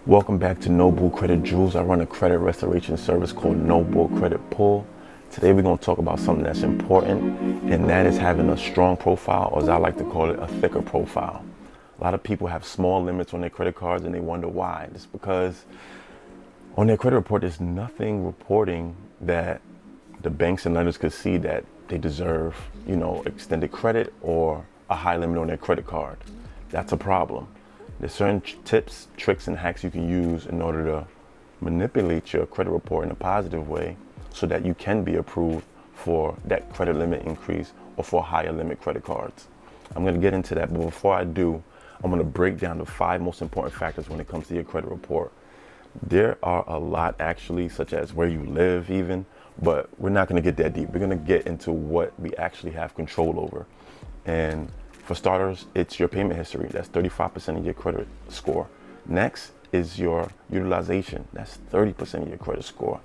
Welcome back to No Bull Credit Jewels. I run a credit restoration service called No Bull Credit Pull. Today we're going to talk about something that's important, and that is having a strong profile, or as I like to call it, a thicker profile. A lot of people have small limits on their credit cards and they wonder why. It's because on their credit report there's nothing reporting that the banks and lenders could see that they deserve, extended credit or a high limit on their credit card. That's a problem. There's certain tips, tricks, and hacks you can use in order to manipulate your credit report in a positive way so that you can be approved for that credit limit increase or for higher limit credit cards. I'm going to get into that, but before I do, I'm going to break down the 5 most important factors when it comes to your credit report. There are a lot actually, such as where you live even, but we're not going to get that deep. We're going to get into what we actually have control over. And for starters, it's your payment history. That's 35% of your credit score. Next is your utilization. That's 30% of your credit score.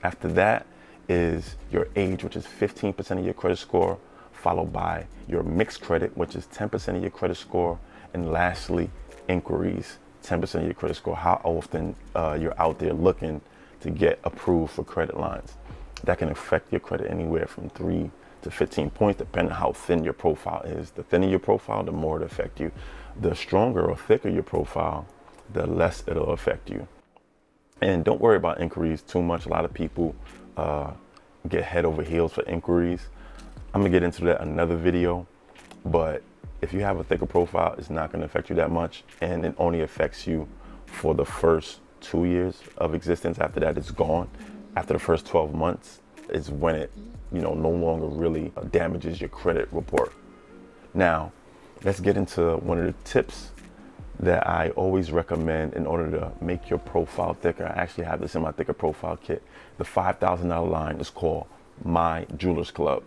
After that is your age, which is 15% of your credit score, followed by your mixed credit, which is 10% of your credit score. And lastly, inquiries, 10% of your credit score, how often you're out there looking to get approved for credit lines. That can affect your credit anywhere from 3 to 15 points, depending on how thin your profile is. The thinner your profile, the more it affects you. The stronger or thicker your profile, the less it'll affect you. And don't worry about inquiries too much. A lot of people get head over heels for inquiries. I'm gonna get into that in another video, but if you have a thicker profile, it's not gonna affect you that much, and it only affects you for the first 2 years of existence. After that, it's gone. After the first 12 months is when it no longer really damages your credit report. Now, let's get into one of the tips that I always recommend in order to make your profile thicker. I actually have this in my thicker profile kit. The $5,000 line is called My Jewelers Club.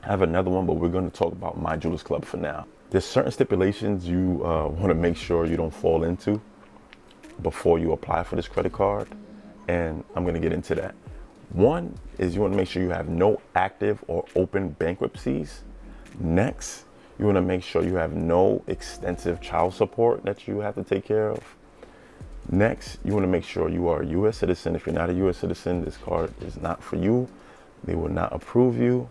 I have another one, but we're going to talk about My Jewelers Club for now. There's certain stipulations you want to make sure you don't fall into before you apply for this credit card, and I'm going to get into that. One is you want to make sure you have no active or open bankruptcies. Next, you want to make sure you have no extensive child support that you have to take care of. Next, you want to make sure you are a U.S. citizen. If you're not a U.S. citizen, this card is not for you. They will not approve you.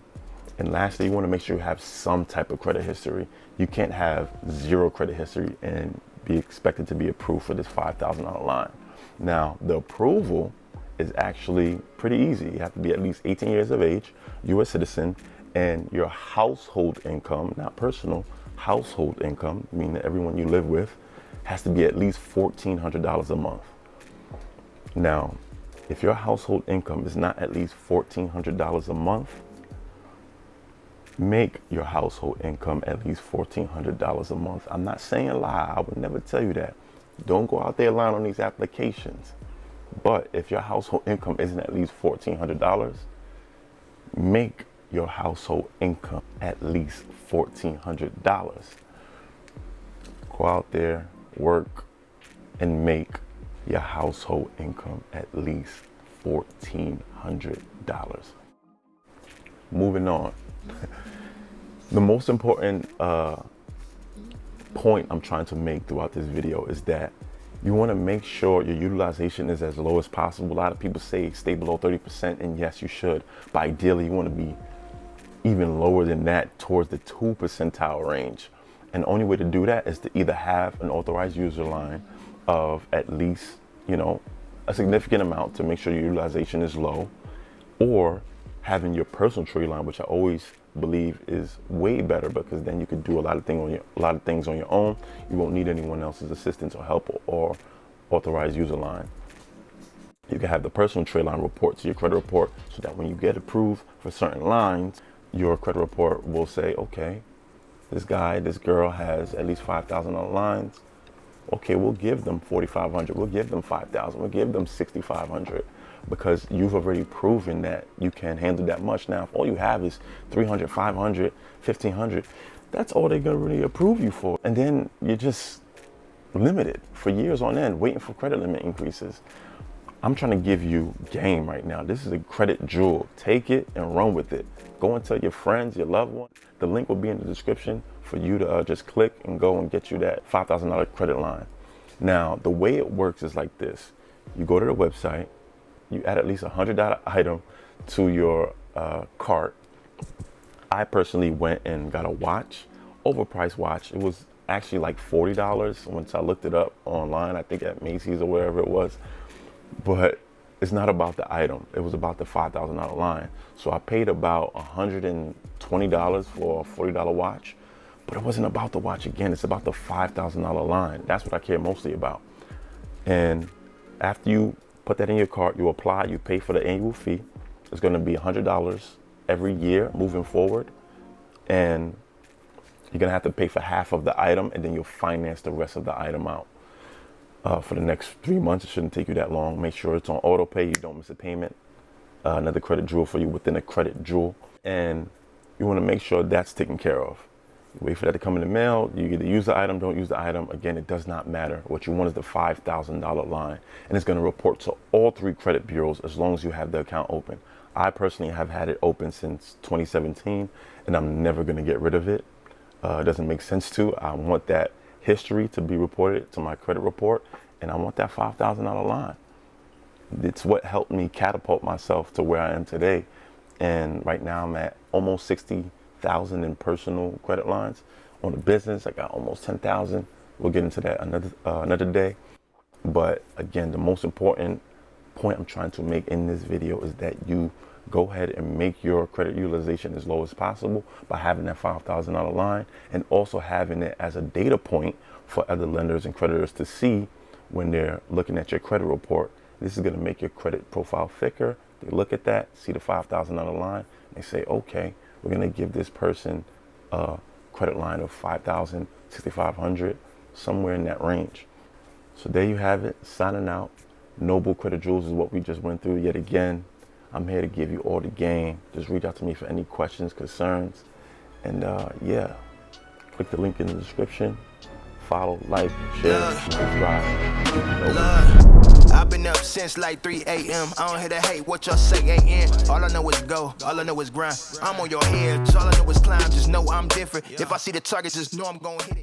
And lastly, you want to make sure you have some type of credit history. You can't have zero credit history and be expected to be approved for this $5,000 line. Now, the approval is actually pretty easy. You have to be at least 18 years of age, U.S. citizen, and your household income, not personal, household income, meaning that everyone you live with, has to be at least $1,400 a month. Now, if your household income is not at least $1,400 a month, make your household income at least $1,400 a month. I'm not saying a lie. I would never tell you that. Don't go out there lying on these applications. But if your household income isn't at least $1,400, make your household income at least $1,400. Go out there, work, and make your household income at least $1,400. Moving on. The most important point I'm trying to make throughout this video is that you want to make sure your utilization is as low as possible. A lot of people say stay below 30%, and yes, you should. But ideally, you want to be even lower than that, towards the 2 percentile range. And the only way to do that is to either have an authorized user line of at least, a significant amount to make sure your utilization is low, or having your personal trade line, which I always believe is way better, because then you could do a lot of things on your own. You won't need anyone else's assistance or help or authorized user line. You can have the personal trade line report to your credit report, so that when you get approved for certain lines, your credit report will say, okay, this girl has at least $5,000 lines. Okay, we'll give them $4,500. We'll give them $5,000. We'll give them $6,500. Because you've already proven that you can handle that much. Now, if all you have is $300, $500, $1,500, that's all they're gonna really approve you for. And then you're just limited for years on end, waiting for credit limit increases. I'm trying to give you game right now. This is a credit jewel. Take it and run with it. Go and tell your friends, your loved ones. The link will be in the description for you to just click and go and get you that $5,000 credit line. Now, the way it works is like this. You go to the website, you add at least a $100 item to your cart. I personally went and got a watch, overpriced watch. It was actually like $40 once I looked it up online, I think at Macy's or wherever it was. But it's not about the item. It was about the $5,000 line. So I paid about $120 for a $40 watch. But it wasn't about the watch again. It's about the $5,000 line. That's what I care mostly about. And after you put that in your cart, you apply, you pay for the annual fee. It's going to be $100 every year moving forward. And you're going to have to pay for half of the item, and then you'll finance the rest of the item out. For the next 3 months. It shouldn't take you that long. Make sure it's on auto pay. You don't miss a payment. Another credit jewel for you within a credit jewel. And you want to make sure that's taken care of. You wait for that to come in the mail. You either use the item, don't use the item. Again, it does not matter. What you want is the $5,000 line. And it's going to report to all 3 credit bureaus as long as you have the account open. I personally have had it open since 2017, and I'm never going to get rid of it. It doesn't make sense to. I want that history to be reported to my credit report, and I want that $5,000 line. It's what helped me catapult myself to where I am today. And right now I'm at almost 60,000 in personal credit lines. On the business, I got almost 10,000. We'll get into that another day. But again, the most important point I'm trying to make in this video is that you go ahead and make your credit utilization as low as possible by having that $5,000 line, and also having it as a data point for other lenders and creditors to see when they're looking at your credit report. This is going to make your credit profile thicker. They look at that, see the $5,000 line, and they say, okay, we're going to give this person a credit line of $5,000, $6,500, somewhere in that range. So there you have it. Signing out. Noble Credit Jewels is what we just went through yet again. I'm here to give you all the game. Just reach out to me for any questions, concerns. And yeah, click the link in the description. Follow, like, share, subscribe. I've been up since like 3 a.m. I don't hear the hate, what y'all say ain't. All I know is go, all I know is grind. I'm on your head, all I know is climb. Just know I'm different. If I see the target, just know I'm gonna hit it.